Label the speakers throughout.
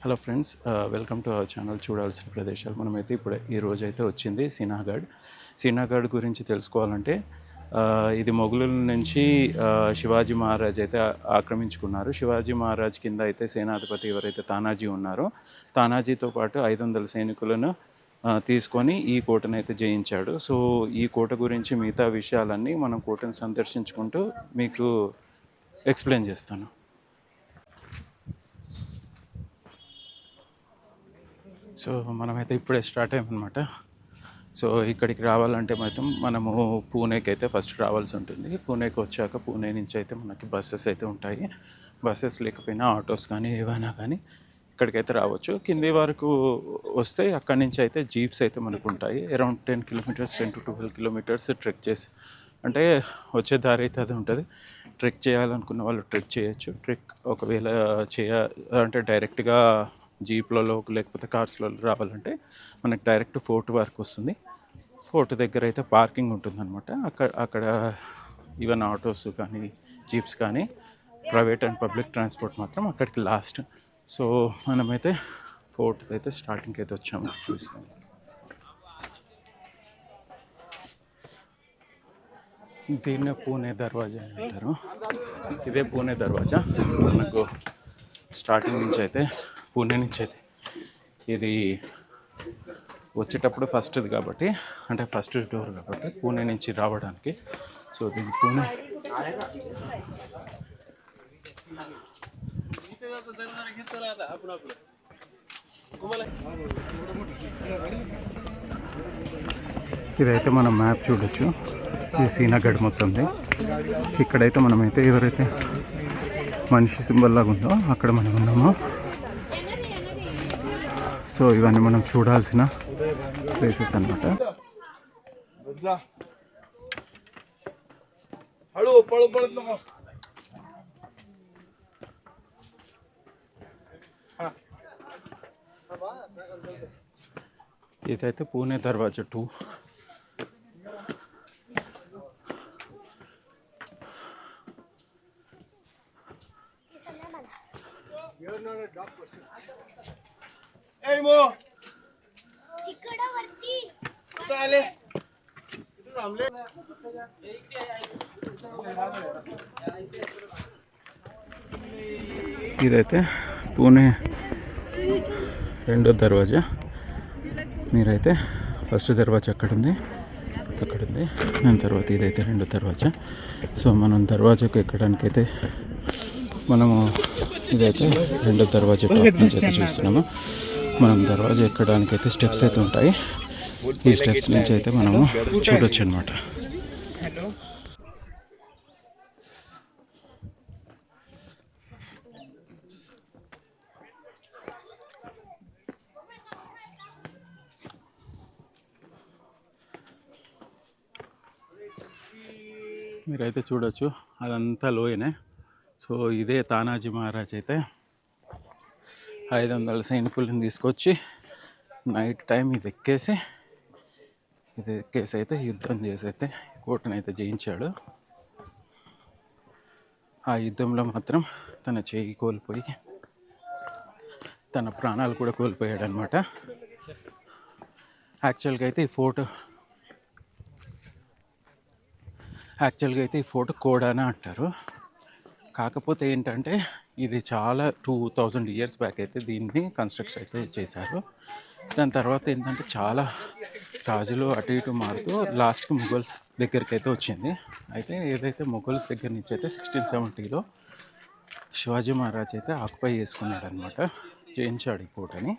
Speaker 1: Hello friends, welcome to our channel చూడాల్సిన ప్రదేశాలు. మనమైతే ఇప్పుడు ఈరోజైతే వచ్చింది సీనాగఢ్ గురించి తెలుసుకోవాలంటే ఇది మొఘలుల నుంచి శివాజీ మహారాజ్ అయితే ఆక్రమించుకున్నారు. శివాజీ మహారాజ్ కింద అయితే సేనాధిపతి ఎవరైతే తానాజీ ఉన్నారో తానాజీతో పాటు 500 సైనికులను తీసుకొని ఈ కోటను అయితే జయించాడు. సో ఈ కోట గురించి మిగతా విషయాలన్నీ మనం కోటను సందర్శించుకుంటూ మీకు ఎక్స్ప్లెయిన్ చేస్తాను. సో మనమైతే ఇప్పుడే స్టార్ట్ అయ్యామన్నమాట. సో ఇక్కడికి రావాలంటే మాత్రం మనము పూణేకి అయితే ఫస్ట్ రావాల్సి ఉంటుంది. పూణేకి వచ్చాక పూణే నుంచి అయితే మనకి బస్సెస్ అయితే ఉంటాయి. బస్సెస్ లేకపోయినా ఆటోస్ కానీ ఏవైనా కానీ ఇక్కడికైతే రావచ్చు. కింది వరకు వస్తే అక్కడి నుంచి అయితే జీప్స్ అయితే మనకు ఉంటాయి. Around 10 kilometres 10 to 12 kilometres trek చేసి, అంటే వచ్చే దారి అయితే అది ఉంటుంది. ట్రెక్ చేయాలనుకున్న వాళ్ళు ట్రెక్ చేయొచ్చు. ట్రెక్ ఒకవేళ అంటే డైరెక్ట్గా జీప్లలో లేకపోతే కార్స్లలో రావాలంటే మనకి డైరెక్ట్ ఫోర్ట్ వరకు వస్తుంది. ఫోర్ట్ దగ్గర అయితే పార్కింగ్ ఉంటుందన్నమాట. అక్కడ ఈవెన్ ఆటోస్ కానీ జీప్స్ కానీ ప్రైవేట్ అండ్ పబ్లిక్ ట్రాన్స్పోర్ట్ మాత్రం అక్కడికి లాస్ట్. సో మనమైతే ఫోర్ట్ అయితే స్టార్టింగ్కి అయితే వచ్చాము. చూస్తాం. దీన్నే పూణే దర్వాజా అంటారు. ఇదే పూణే దర్వాజా. మనకు స్టార్టింగ్ నుంచి అయితే పూణే నుంచి అయితే ఇది వచ్చేటప్పుడు ఫస్ట్ది కాబట్టి, అంటే ఫస్ట్ డోర్ కాబట్టి పూణే నుంచి రావడానికి. సో దీని పూణే ఇదైతే మనం మ్యాప్ చూడొచ్చు. ఇది సీనాగఢ్ మొత్తంది. ఇక్కడైతే మనమైతే ఎవరైతే మనిషి సింబల్ లాగా ఉందో అక్కడ మనం ఉన్నాము. సో ఇవన్నీ మనం చూడాల్సిన ప్లేసెస్ అన్నమాట. ఇదైతే పూణే దర్వాజా 2. ఇదైతే పూణే 2వ దర్వాజా. మీరైతే ఫస్ట్ దర్వాజా అక్కడుంది. దాని తర్వాత ఇదైతే 2వ దర్వాజా. సో మనం దర్వాజాకు ఎక్కడానికి అయితే మనము ఇదైతే 2వ దర్వాజా టాప్ నుంచి అయితే చూస్తున్నాము. మనం దర్వాజా ఎక్కడానికి అయితే స్టెప్స్ అయితే ఉంటాయి. ఈ స్టెప్స్ నుంచి అయితే మనము చూడొచ్చు అనమాట. మీరైతే చూడొచ్చు, అదంతా లోయనే. సో ఇదే తానాజీ మహారాజ్ అయితే 500 సైనికులను తీసుకొచ్చి నైట్ టైం ఇది ఎక్కేసి అయితే యుద్ధం చేసి అయితే కోటను అయితే జయించాడు. ఆ యుద్ధంలో మాత్రం తన చేయి కోల్పోయి తన ప్రాణాలు కూడా కోల్పోయాడు అనమాట. యాక్చువల్గా అయితే ఈ ఫోటో కోడానా అంటారు. కాకపోతే ఏంటంటే ఇది చాలా 2000 years బ్యాక్ అయితే దీన్ని కన్స్ట్రక్షన్ అయితే చేశారు. దాని తర్వాత ఏంటంటే చాలా రాజులు అటు ఇటు మారుతూ లాస్ట్కి మొఘల్స్ దగ్గరికి అయితే వచ్చింది. అయితే ఏదైతే మొఘల్స్ దగ్గర నుంచి అయితే 1670లో శివాజీ మహారాజ్ అయితే ఆక్యుపై చేసుకున్నాడు అనమాట. జయించాడు ఈ కోటని.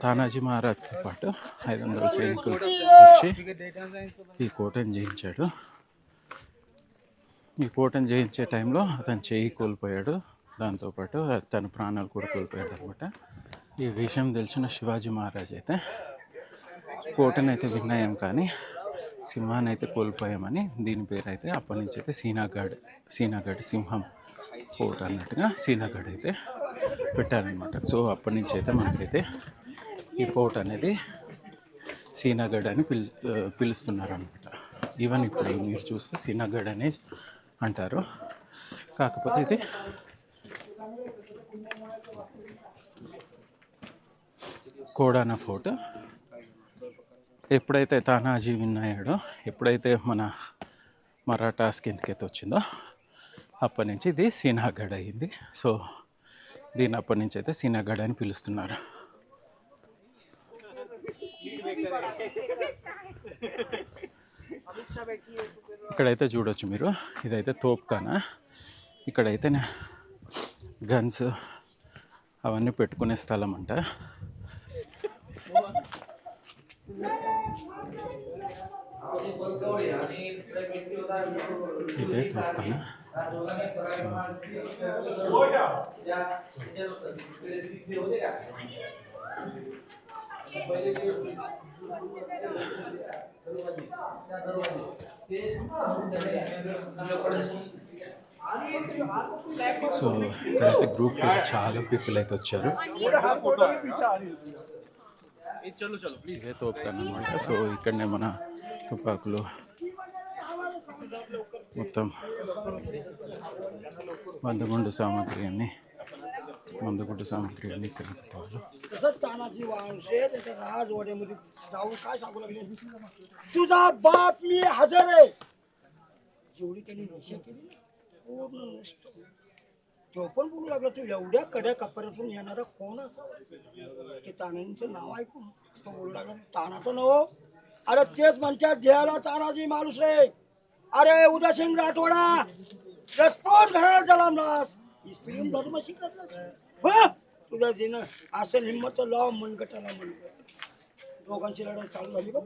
Speaker 1: తానాజీ మహారాజ్తో పాటు 500 సైనికులు వచ్చి ఈ కోటను జయించాడు. ఈ కోటను జయించే టైంలో అతను చేయి కోల్పోయాడు. దాంతోపాటు తన ప్రాణాలు కూడా కోల్పోయాడు అనమాట. ఈ విషయం తెలిసిన శివాజీ మహారాజ్ అయితే కోటను అయితే విన్నాయం కానీ సింహాన్ని అయితే కోల్పోయామని దీని పేరు అయితే అప్పటి నుంచి అయితే సీనాగఢ్ సింహం ఫోర్ట్ అన్నట్టుగా సీనాగఢ్ అయితే పెట్టారనమాట. సో అప్పటి నుంచి అయితే మనకైతే ఈ ఫోర్ట్ అనేది సీనాగఢ్ అని పిలుస్తున్నారు అనమాట. ఈవెన్ ఇప్పుడు మీరు చూస్తే సీనాగఢ్ అనే అంటారు. కాకపోతే ఇది కోడానా ఫోర్ట్. ఎప్పుడైతే తానాజీ విన్ అయ్యాడో, ఎప్పుడైతే మన మరాఠాస్ కిందకైతే వచ్చిందో అప్పటి నుంచి ఇది సీనాగఢ్ అయింది. సో దీని అప్పటి నుంచి అయితే సీనాగఢ్ అని పిలుస్తున్నారు. ఇక్కడైతే చూడొచ్చు మీరు, ఇదైతే తోప్ఖానా. ఇక్కడైతే గన్స్ అవన్నీ పెట్టుకునే స్థలం అంట. ఇదే తోప్ఖానా. సో ఇక్కడైతే గ్రూప్ చాలా పీపుల్ అయితే వచ్చారు. ఇదే తోపుతాను అనమాట. సో ఇక్కడనే మన తుపాకులు మొత్తం మందుగుండు సామాగ్రి అన్నీ ఇక్కడ పెట్టాలి.
Speaker 2: तुझा बाप मी हजर आहे. जेवढी त्यांनी निशा केली पूर्ण नष्ट. तो पण बोलू लागला तू एवढ्या कड्या कपड्यातून येणारा कोण असावा. ते तानाजीचं नाव ऐकून तो बोलू लागला तानाचं नाव. अरे तेच म्हणतात झेला तानाजी माणूस रे. अरे उदयसिंग राठोडा रसपोट घराला जलामलास स्त्री धर्म शिकतलास. तुझ्या जिनं असं हिंमत लाव मनगटाला मनगट. दोघांची लढाई चालू झाली बघ.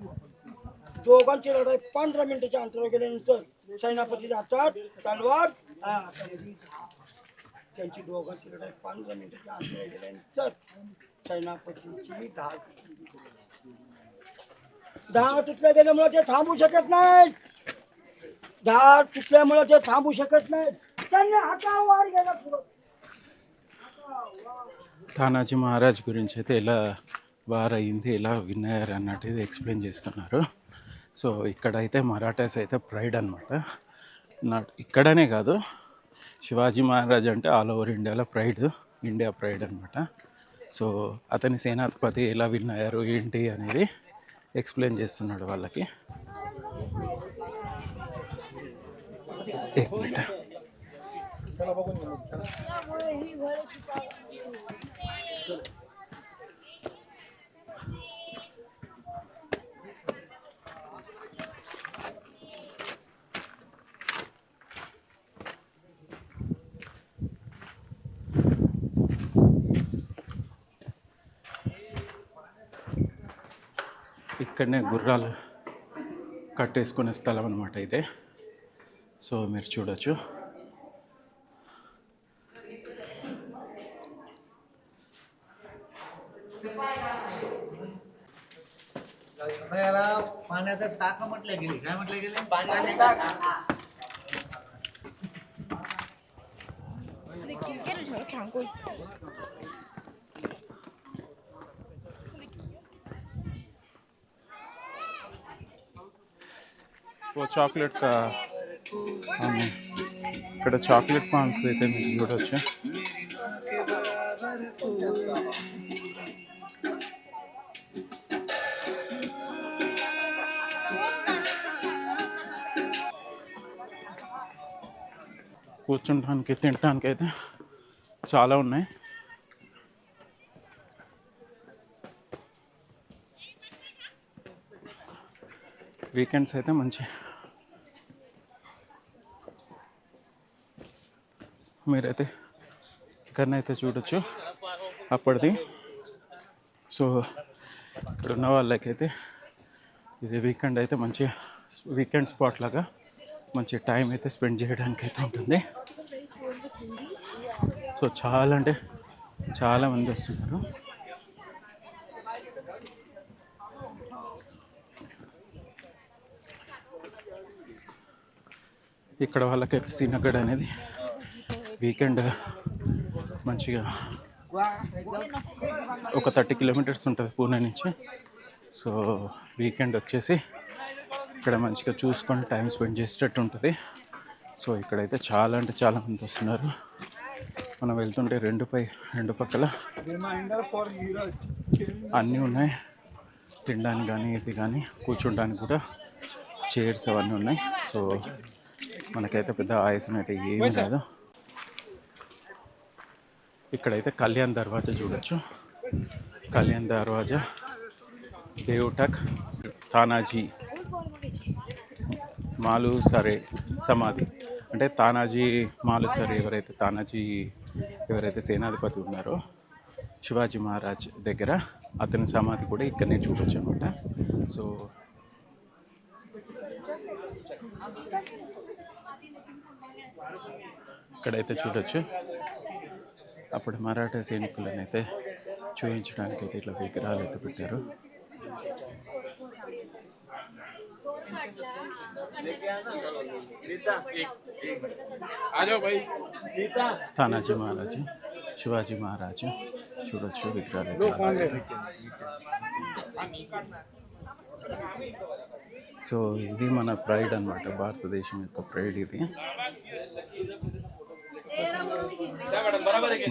Speaker 2: दोघांची लढाई 15 मिनिटाच्या अंतरावर गेल्यानंतर सेनापतीच्या हातात तलवार. त्यांची दोघांची लढाई 15 मिनिटाच्या अंतरावर गेल्यानंतर सेनापतीची दहा तुटल्या गेल्यामुळे ते थांबू शकत नाही. दहा तुटल्यामुळे ते थांबू शकत नाही. त्यांनी हातावर गेला.
Speaker 1: తానాజీ మహారాజ్ గురించి అయితే ఎలా వార్ అయింది, ఎలా విన్ అయ్యారు అన్నట్టు ఎక్స్ప్లెయిన్ చేస్తున్నారు. సో ఇక్కడైతే మరాఠాస్ అయితే ప్రైడ్ అనమాట. ఇక్కడనే కాదు, శివాజీ మహారాజ్ అంటే ఆల్ ఓవర్ ఇండియాలో ఇండియా ప్రైడ్ అనమాట. సో అతని సేనాధిపతి ఎలా విన్ అయ్యారు ఏంటి అనేది ఎక్స్ప్లెయిన్ చేస్తున్నాడు వాళ్ళకి. एक मिनट. ఇక్కడనే గుర్రాలు కట్టేసుకునే స్థలం అనమాట ఇదే. సో మీరు చూడొచ్చు.
Speaker 3: याला पाण्याचा टाका म्हटलं गेली. काय म्हटलं गेले? पाण्याचा टाका.
Speaker 4: 기계를 저렇게 안고 있어.
Speaker 1: वो చాక్లెట్ కా ఇక్కడ చాక్లెట్ పాన్స్ అయితే మీరు చూడొచ్చు. కూర్చుంటానికి తినడానికి అయితే చాలా ఉన్నాయి. వీకెండ్స్ అయితే మంచి మీరైతే ఇక్కడనైతే చూడొచ్చు అప్పటిది. సో ఇక్కడ ఉన్న వాళ్ళకైతే ఇది వీకెండ్ అయితే మంచి వీకెండ్ స్పాట్ లాగా మంచి టైం అయితే స్పెండ్ చేయడానికి అయితే ఉంటుంది. సో చాలా అంటే చాలా మంది వస్తున్నారు. ఇక్కడ వాళ్ళకైతే శ్రీనగర్ అనేది వీకెండ్ మంచిగా ఒక 30 కిలోమీటర్స్ ఉంటుంది పూణే నుంచి. సో వీకెండ్ వచ్చేసి ఇక్కడ మంచిగా చూసుకొని టైం స్పెండ్ చేసేటట్టు ఉంటుంది. సో ఇక్కడైతే చాలా అంటే చాలా మంది వస్తున్నారు. మనం వెళ్తుంటే రెండు పక్కల అన్నీ ఉన్నాయి, తినడానికి కానీ ఇది కానీ కూర్చోడానికి కూడా చైర్స్ అవన్నీ ఉన్నాయి. సో మనకైతే పెద్ద ఆయాసం అయితే ఏమీ లేదు. ఇక్కడైతే కళ్యాణ్ దర్వాజా చూడొచ్చు. కళ్యాణ్ దర్వాజా దేవటక్ తానాజీ మాలుసరే సమాధి, అంటే తానాజీ మాలుసరే ఎవరైతే సేనాధిపతి ఉన్నారో శివాజీ మహారాజ్ దగ్గర, అతని సమాధి కూడా ఇక్కడనే చూడొచ్చు అనమాట. సో ఇక్కడైతే చూడొచ్చు అప్పుడు మరాఠా సైనికులను అయితే చూపించడానికి అయితే ఇట్లా విగ్రహాలు అయితే పెట్టారు. తానాజీ మహారాజ్, శివాజీ మహారాజ్ చూడొచ్చు విగ్రహాలు అయితే. సో ఇది మన ప్రైడ్ అన్నమాట, భారతదేశం యొక్క ప్రైడ్ ఇది.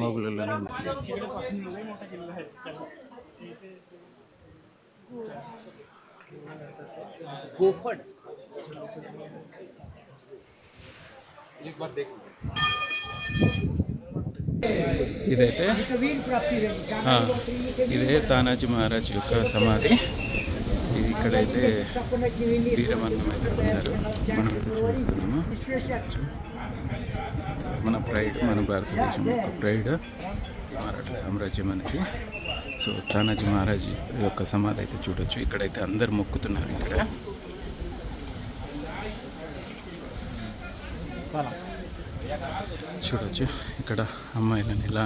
Speaker 1: మొఘలులలో ఇదైతే ఇదే తానాజీ మహారాజ్ యొక్క సమాధి. ఇది ఇక్కడైతే వీరమరణం అయితే పొందారు. మనమైతే చూస్తున్నాము. మన ప్రైడ్, మన భారతదేశం యొక్క ప్రైడ్ మరాఠా సామ్రాజ్యం అనేది. సో తానాజీ మహారాజ్ యొక్క సమాధి అయితే చూడొచ్చు. ఇక్కడైతే అందరు మొక్కుతున్నారు. ఇక్కడ చూడొచ్చు, ఇక్కడ అమ్మాయిలను ఇలా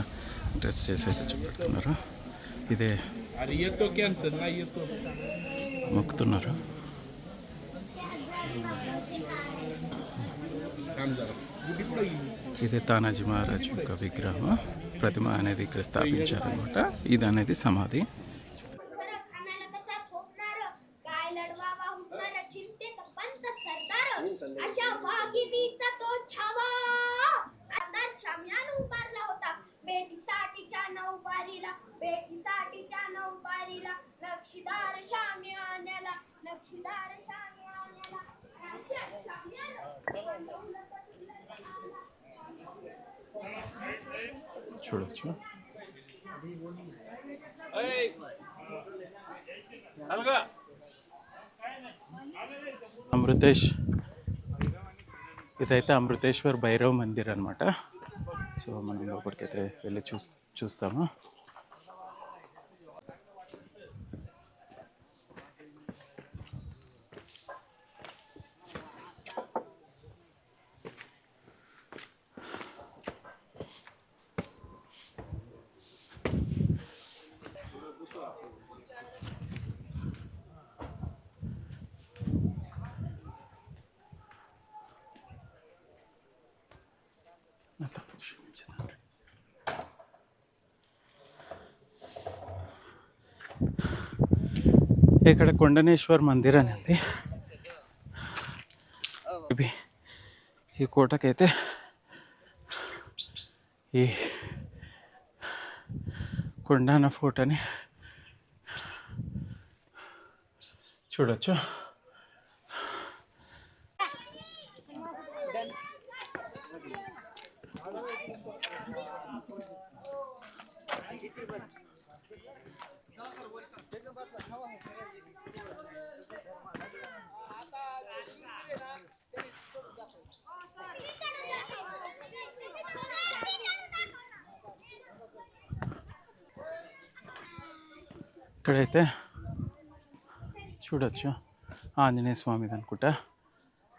Speaker 1: డ్రెస్ చేసి అయితే చూపెడుతున్నారు. ఇదే మొక్కుతున్నారు. ఇదే తానాజీ మహారాజ్ యొక్క విగ్రహం, ప్రతిమ అనేది ఇక్కడ స్థాపించారనమాట. ఇది అనేది సమాధి. చూడొచ్చు ఇదైతే అమృతేశ్వర్ భైరవ్ మందిర్ అనమాట. సో మనం లోపలికైతే వెళ్ళి చూస్తాము. ఇక్కడ కొండనేశ్వర్ మందిర్ అని ఉంది. ఈ కోటకైతే ఈ కొండాన ఫోర్ట్ అని చూడొచ్చు. ఇక్కడైతే చూడొచ్చు ఆంజనేయ స్వామిది అనుకుంటా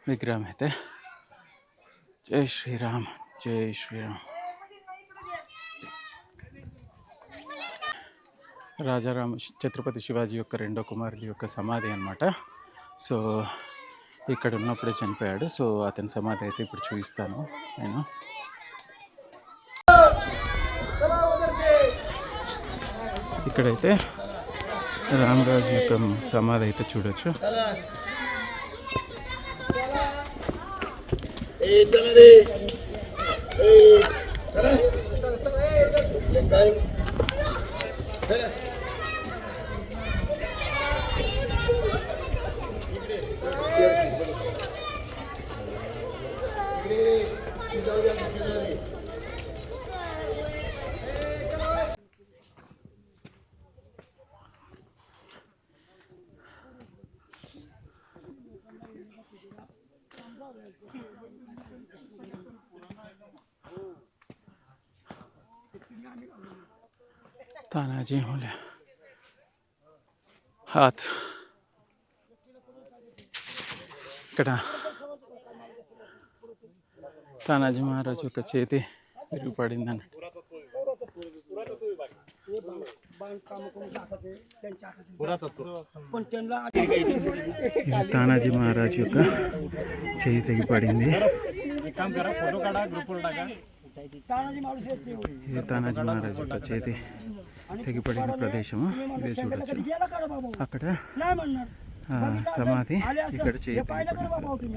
Speaker 1: విగ్రహం అయితే. జై శ్రీరామ్, జై శ్రీరామ్. రాజారామ ఛత్రపతి శివాజీ యొక్క రెండో కుమారుడి యొక్క సమాధి అన్నమాట. సో ఇక్కడ ఉన్నప్పుడే చనిపోయాడు. సో అతని సమాధి అయితే ఇప్పుడు చూపిస్తాను నేను. ఇక్కడైతే రామరాజు యొక్క సమాధి అయితే చూడొచ్చు. तानाजी होल्या हात ఇక్కడ తానాజీ మహారాజ్ యొక్క చేతి విరిగిపడింది అన్నట్టు. ఇది తానాజీ మహారాజ్ యొక్క చేయి తెగిపడింది. ఇది తానాజీ మహారాజ్ యొక్క చేతి తెగిపడిన ప్రదేశము. ఇదే చూడొచ్చు. అక్కడ సమాధి, ఇక్కడ చేయి తెగిపడిన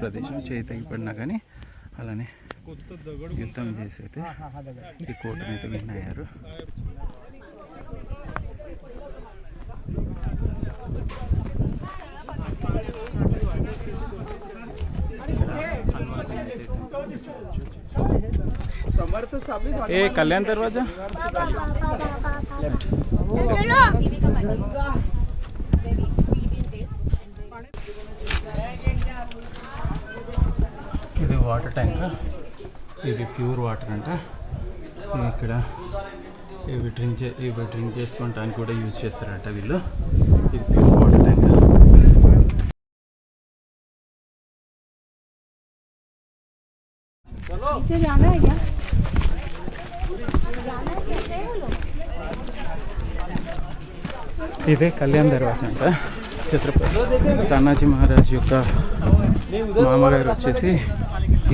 Speaker 1: ప్రదేశం. చేయి తెగిపడినా కానీ అలానే యుద్ధం చేసి అయితే ఈ కోటను అయితే విన్ అయ్యారు. ఏ కళ్యాణ్ దర్వాజా ఇది వాటర్ ట్యాంక్. ఇది ప్యూర్ వాటర్ అంట. ఇక్కడ ఇవి డ్రింక్ చేసుకోవడానికి కూడా యూజ్ చేస్తారంట వీళ్ళు. ఇది ప్యూర్ వాటర్ ట్యాంక్.
Speaker 4: जाना है क्या? जाना है कैसे है लोग?
Speaker 1: ఇదే కళ్యాణ్ దర్వాజా అంట. ఛత్రపతి తానాజీ మహారాజ్ యొక్క మామగారు వచ్చేసి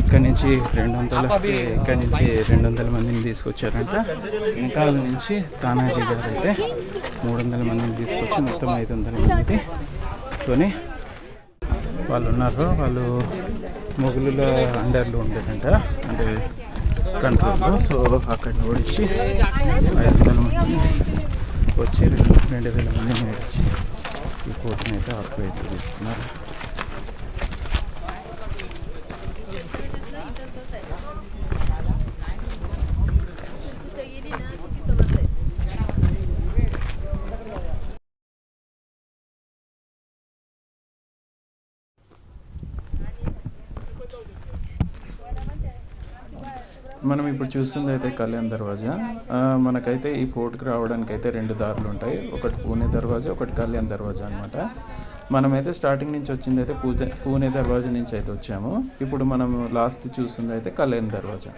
Speaker 1: ఇక్కడి నుంచి 200 మందిని తీసుకొచ్చారంట. వెనకాల నుంచి తానాజీ గారు అయితే 300 మందిని తీసుకొచ్చి మొత్తం 500 మందితోని వాళ్ళు ఉన్నారు. వాళ్ళు మొఘలుల అండర్లో ఉండేదంట, అంటే కంట్రోల్లో. సో అక్కడ ఓడించి 500 మందిని వచ్చి 2000 మందిని నేర్చి ఈ కోటను అయితే ఆక్యుపై తీసుకున్నారు. మనం ఇప్పుడు చూస్తుంది అయితే కళ్యాణ్ దర్వాజా. మనకైతే ఈ ఫోర్ట్కి రావడానికి అయితే 2 దారులు ఉంటాయి. ఒకటి పూణే దర్వాజా, ఒకటి కళ్యాణ్ దర్వాజా అనమాట. మనమైతే స్టార్టింగ్ నుంచి వచ్చింది అయితే పూణే దర్వాజా నుంచి అయితే వచ్చాము. ఇప్పుడు మనం లాస్ట్ చూస్తుంది అయితే కళ్యాణ్ దర్వాజా.